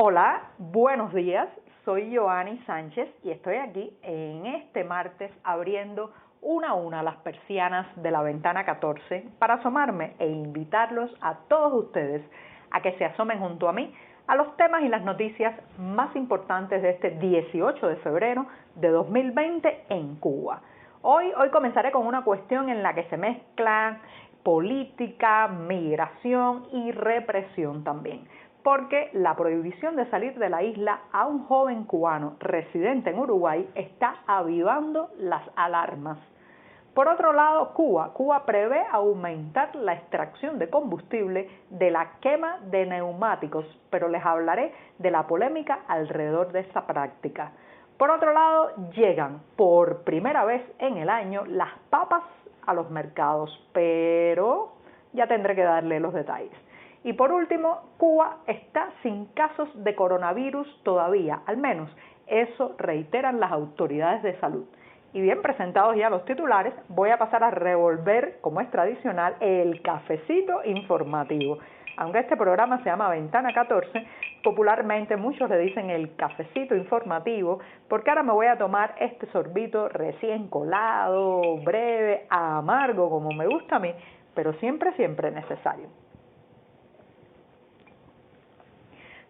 Hola, buenos días, soy Joanny Sánchez y estoy aquí en este martes abriendo una a una las persianas de la ventana 14 para asomarme e invitarlos a todos ustedes a que se asomen junto a mí a los temas y las noticias más importantes de este 18 de febrero de 2020 en Cuba. Hoy comenzaré con una cuestión en la que se mezclan política, migración y represión también, porque la prohibición de salir de la isla a un joven cubano residente en Uruguay está avivando las alarmas. Por otro lado, Cuba prevé aumentar la extracción de combustible de la quema de neumáticos, pero les hablaré de la polémica alrededor de esta práctica. Por otro lado, llegan por primera vez en el año las papas a los mercados, pero ya tendré que darle los detalles. Y por último, Cuba está sin casos de coronavirus todavía, al menos eso reiteran las autoridades de salud. Y bien presentados ya los titulares, voy a pasar a revolver, como es tradicional, el cafecito informativo. Aunque este programa se llama Ventana 14, popularmente muchos le dicen el cafecito informativo, porque ahora me voy a tomar este sorbito recién colado, breve, amargo, como me gusta a mí, pero siempre necesario.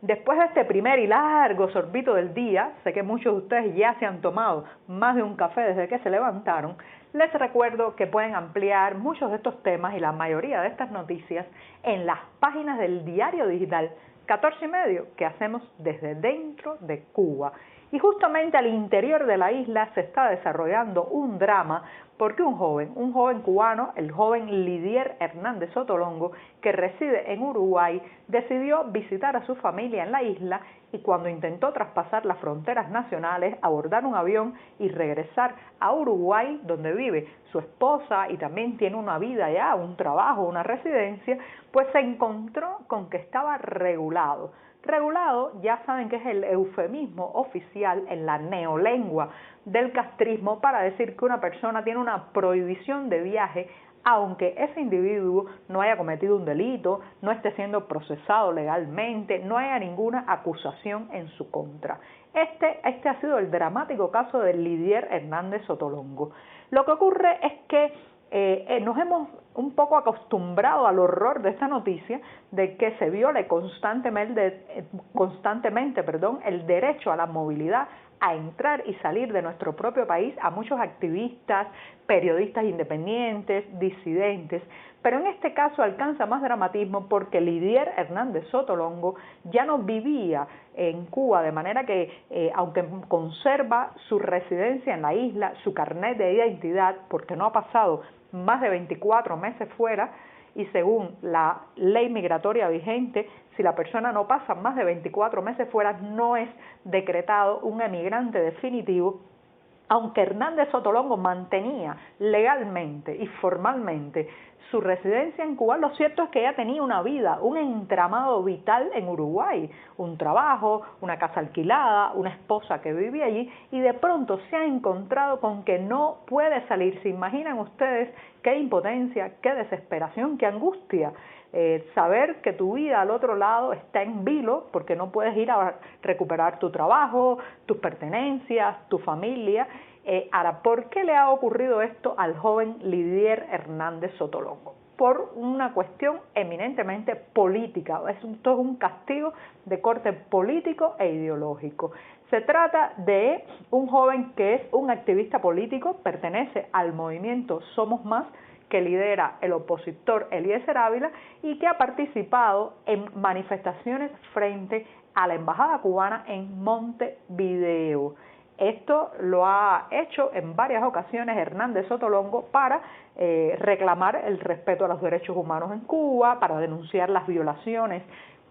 Después de este primer y largo sorbito del día, sé que muchos de ustedes ya se han tomado más de un café desde que se levantaron, les recuerdo que pueden ampliar muchos de estos temas y la mayoría de estas noticias en las páginas del diario digital 14 y medio que hacemos desde dentro de Cuba. Y justamente al interior de la isla se está desarrollando un drama porque un joven cubano, el joven Lidier Hernández Sotolongo, que reside en Uruguay, decidió visitar a su familia en la isla y cuando intentó traspasar las fronteras nacionales, abordar un avión y regresar a Uruguay, donde vive su esposa y también tiene una vida allá, un trabajo, una residencia, pues se encontró con que estaba regulado. Regulado, ya saben que es el eufemismo oficial en la neolengua del castrismo para decir que una persona tiene una prohibición de viaje aunque ese individuo no haya cometido un delito, no esté siendo procesado legalmente, no haya ninguna acusación en su contra. Este ha sido el dramático caso de Lidier Hernández Sotolongo. Lo que ocurre es que nos hemos un poco acostumbrado al horror de esta noticia de que se viole constantemente el derecho a la movilidad, a entrar y salir de nuestro propio país a muchos activistas, periodistas independientes, disidentes, pero en este caso alcanza más dramatismo porque Lidier Hernández Sotolongo ya no vivía en Cuba, de manera que aunque conserva su residencia en la isla, su carnet de identidad, porque no ha pasado más de 24 meses fuera, y según la ley migratoria vigente, si la persona no pasa más de 24 meses fuera, no es decretado un emigrante definitivo. Aunque Hernández Sotolongo mantenía legalmente y formalmente su residencia en Cuba, lo cierto es que ella tenía una vida, un entramado vital en Uruguay, un trabajo, una casa alquilada, una esposa que vivía allí y de pronto se ha encontrado con que no puede salir. ¿Se imaginan ustedes qué impotencia, qué desesperación, qué angustia? Saber que tu vida al otro lado está en vilo porque no puedes ir a recuperar tu trabajo, tus pertenencias, tu familia. Ahora, ¿por qué le ha ocurrido esto al joven Lidier Hernández Sotolongo? Por una cuestión eminentemente política. Esto es un castigo de corte político e ideológico. Se trata de un joven que es un activista político, pertenece al movimiento Somos Más, que lidera el opositor Eliezer Ávila y que ha participado en manifestaciones frente a la embajada cubana en Montevideo. Esto lo ha hecho en varias ocasiones Hernández Sotolongo para reclamar el respeto a los derechos humanos en Cuba, para denunciar las violaciones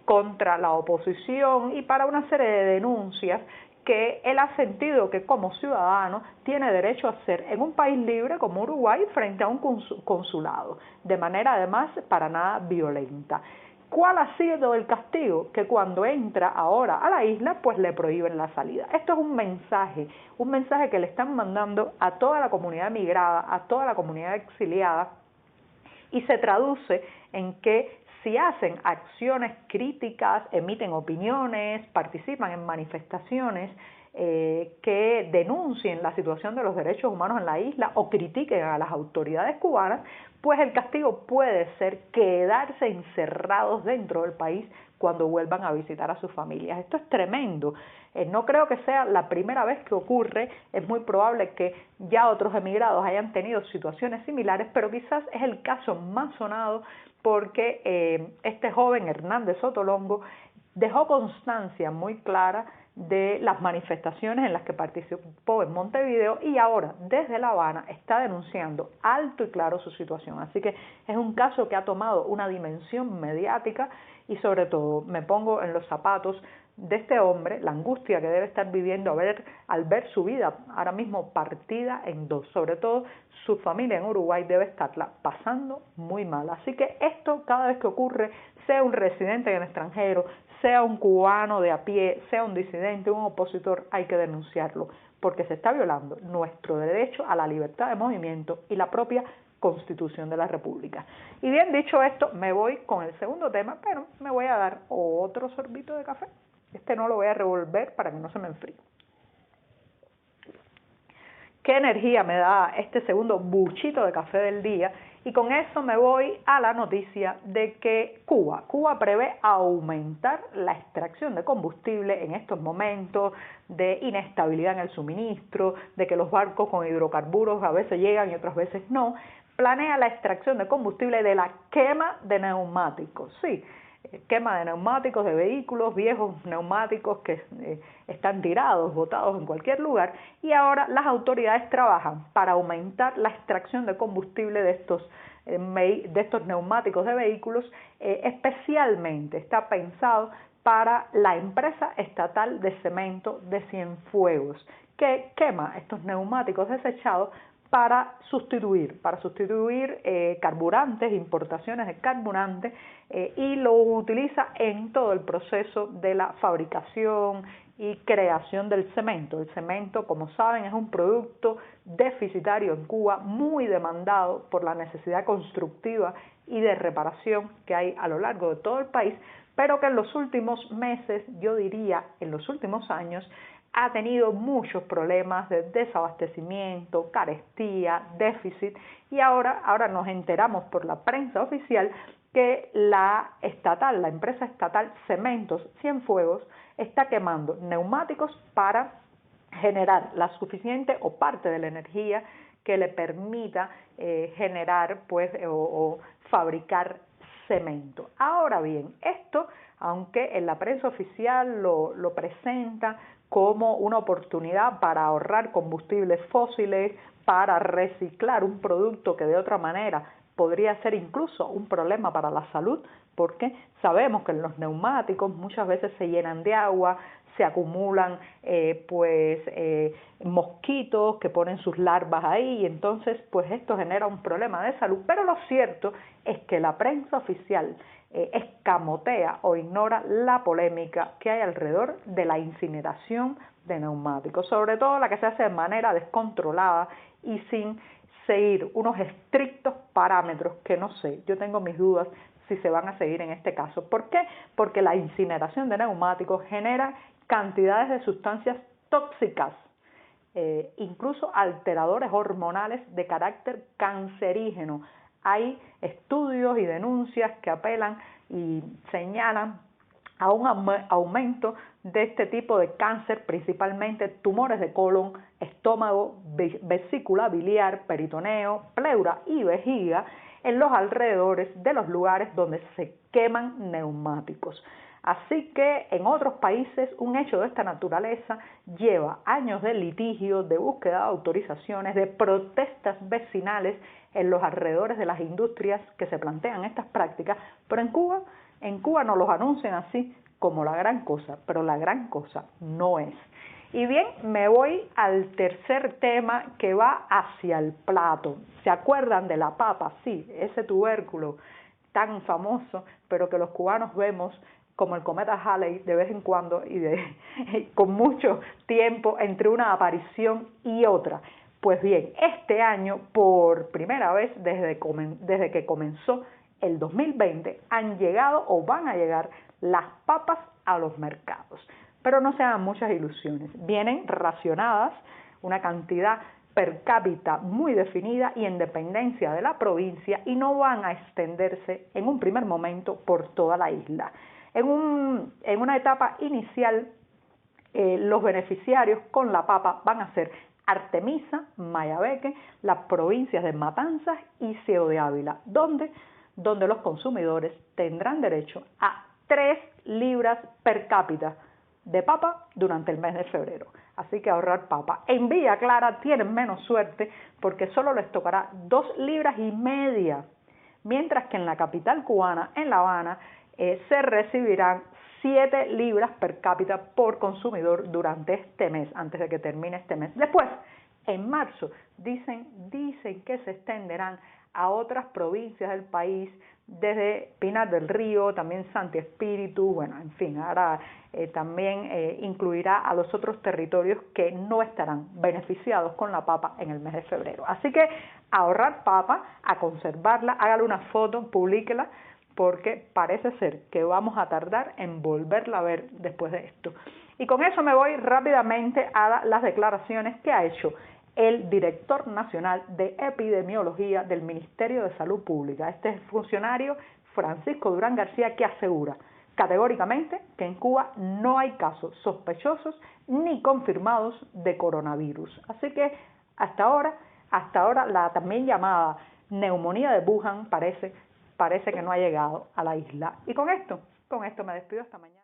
contra la oposición y para una serie de denuncias que él ha sentido que como ciudadano tiene derecho a hacer en un país libre como Uruguay frente a un consulado, de manera además para nada violenta. ¿Cuál ha sido el castigo? Que cuando entra ahora a la isla, pues le prohíben la salida. Esto es un mensaje que le están mandando a toda la comunidad migrada, a toda la comunidad exiliada, y se traduce en que si hacen acciones críticas, emiten opiniones, participan en manifestaciones que denuncien la situación de los derechos humanos en la isla o critiquen a las autoridades cubanas, pues el castigo puede ser quedarse encerrados dentro del país cuando vuelvan a visitar a sus familias. Esto es tremendo. No creo que sea la primera vez que ocurre, es muy probable que ya otros emigrados hayan tenido situaciones similares, pero quizás es el caso más sonado porque este joven Hernández Sotolongo dejó constancia muy clara de las manifestaciones en las que participó en Montevideo y ahora desde La Habana está denunciando alto y claro su situación. Así que es un caso que ha tomado una dimensión mediática y sobre todo me pongo en los zapatos de este hombre, la angustia que debe estar viviendo al ver su vida ahora mismo partida en dos. Sobre todo su familia en Uruguay debe estarla pasando muy mal. Así que esto cada vez que ocurre, sea un residente en el extranjero, sea un cubano de a pie, sea un disidente, un opositor, hay que denunciarlo, porque se está violando nuestro derecho a la libertad de movimiento y la propia Constitución de la República. Y bien, dicho esto, me voy con el segundo tema, pero me voy a dar otro sorbito de café. Este no lo voy a revolver para que no se me enfríe. ¿Qué energía me da este segundo buchito de café del día? Y con eso me voy a la noticia de que Cuba prevé aumentar la extracción de combustible en estos momentos de inestabilidad en el suministro, de que los barcos con hidrocarburos a veces llegan y otras veces no. Planea la extracción de combustible de la quema de neumáticos. Sí, quema de neumáticos, de vehículos, viejos neumáticos que están tirados, botados en cualquier lugar, y ahora las autoridades trabajan para aumentar la extracción de combustible de estos neumáticos de vehículos, especialmente está pensado para la empresa estatal de cemento de Cienfuegos, que quema estos neumáticos desechados para sustituir carburantes, importaciones de carburantes, y lo utiliza en todo el proceso de la fabricación y creación del cemento. El cemento, como saben, es un producto deficitario en Cuba, muy demandado por la necesidad constructiva y de reparación que hay a lo largo de todo el país, pero que en los últimos meses, yo diría en los últimos años, ha tenido muchos problemas de desabastecimiento, carestía, déficit, y ahora nos enteramos por la prensa oficial que la empresa estatal Cementos Cienfuegos está quemando neumáticos para generar la suficiente o parte de la energía que le permita generar o fabricar cemento. Ahora bien, esto, aunque en la prensa oficial lo presenta como una oportunidad para ahorrar combustibles fósiles, para reciclar un producto que de otra manera podría ser incluso un problema para la salud, porque sabemos que en los neumáticos muchas veces se llenan de agua, se acumulan mosquitos que ponen sus larvas ahí, y entonces pues esto genera un problema de salud. Pero lo cierto es que la prensa oficial escamotea o ignora la polémica que hay alrededor de la incineración de neumáticos, sobre todo la que se hace de manera descontrolada y sin seguir unos estrictos parámetros que no sé, yo tengo mis dudas si se van a seguir en este caso. ¿Por qué? Porque la incineración de neumáticos genera cantidades de sustancias tóxicas, incluso alteradores hormonales de carácter cancerígeno. Hay estudios y denuncias que apelan y señalan a un aumento de este tipo de cáncer, principalmente tumores de colon, estómago, vesícula biliar, peritoneo, pleura y vejiga en los alrededores de los lugares donde se queman neumáticos. Así que en otros países un hecho de esta naturaleza lleva años de litigio, de búsqueda de autorizaciones, de protestas vecinales en los alrededores de las industrias que se plantean estas prácticas, pero en Cuba nos los anuncian así como la gran cosa, pero la gran cosa no es. Y bien, me voy al tercer tema que va hacia el plato. ¿Se acuerdan de la papa? Sí, ese tubérculo tan famoso, pero que los cubanos vemos como el cometa Halley de vez en cuando con mucho tiempo entre una aparición y otra. Pues bien, este año, por primera vez desde que comenzó el 2020 han llegado o van a llegar las papas a los mercados. Pero no se hagan muchas ilusiones. Vienen racionadas, una cantidad per cápita muy definida y en dependencia de la provincia, y no van a extenderse en un primer momento por toda la isla. En una etapa inicial, los beneficiarios con la papa van a ser Artemisa, Mayabeque, las provincias de Matanzas y Ciego de Ávila, donde los consumidores tendrán derecho a 3 libras per cápita de papa durante el mes de febrero. Así que ahorrar papa. En Villa Clara tienen menos suerte porque solo les tocará 2,5 libras, mientras que en la capital cubana, en La Habana, se recibirán 7 libras per cápita por consumidor durante este mes, antes de que termine este mes. Después, en marzo, dicen que se extenderán a otras provincias del país, desde Pinar del Río, también Santi Espíritu, bueno, en fin, ahora también incluirá a los otros territorios que no estarán beneficiados con la papa en el mes de febrero. Así que ahorrar papa, a conservarla, hágale una foto, publíquela, porque parece ser que vamos a tardar en volverla a ver después de esto. Y con eso me voy rápidamente a las declaraciones que ha hecho el director nacional de epidemiología del Ministerio de Salud Pública. Este es el funcionario Francisco Durán García, que asegura categóricamente que en Cuba no hay casos sospechosos ni confirmados de coronavirus. Así que hasta ahora la también llamada neumonía de Wuhan parece que no ha llegado a la isla. Y con esto me despido hasta mañana.